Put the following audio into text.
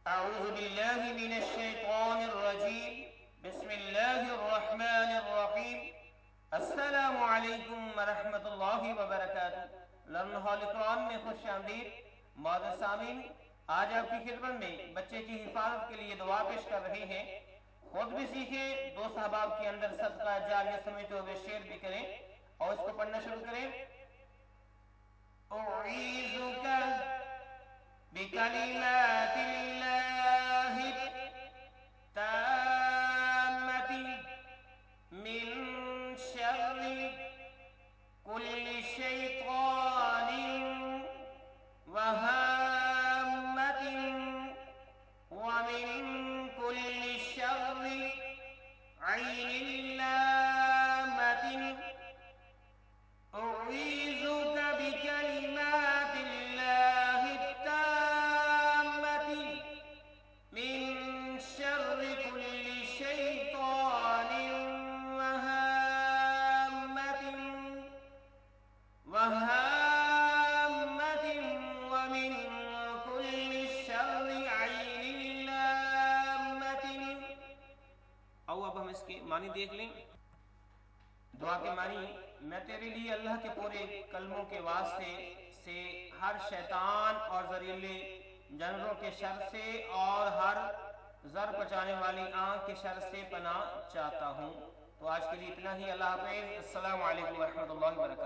अऊज़ु बिल्लाहि मिनश शैतानिर रजीम। बिस्मिल्लाहिर रहमानिर रहीम। अस्सलामु अलैकुम व रहमतुल्लाहि व बरकातुहू। लर्न हॉल कुरान में खुश आमदीद। मौजूद सामीन, आज आपकी खिदमत में बच्चे की हिफाजत के लिए दुआ पेश कर रहे हैं। खुद भी सीखे, दोस्त अहबाब के अंदर सदका जारिया समझते हुए शेयर भी करें और इसको पढ़ना शुरू करें। उईज़ुका बिकलिमातिल्लाहि ताम्मति मिन शर्रि कुल्लि शैतानिन व हाम्मतिन व मिन कुल्लि शर्रि ऐनिन लाम्मतिन। उईज़ुका बिकलिमातिल्लाहि ताम्मति मिन शर्रि कुल्लि शैतानिन व हाम्मतिन व मिन कुल्लि शर्रि ऐनिन लाम्मतिन। आओ अब हम इसके मानी देख लें। दुआ के मानी, मैं तेरे लिए अल्लाह के पूरे कलमों के वास्ते से हर शैतान और जहरीले जानवरों के शर से और हर जर बचाने वाली आंख के शर से पनाह चाहता हूँ। तो आज के लिए इतना ही। अल्लाह हाफ़िज़। अस्सलामु अलैकुम व रहमतुल्लाहि व बरकातुहू।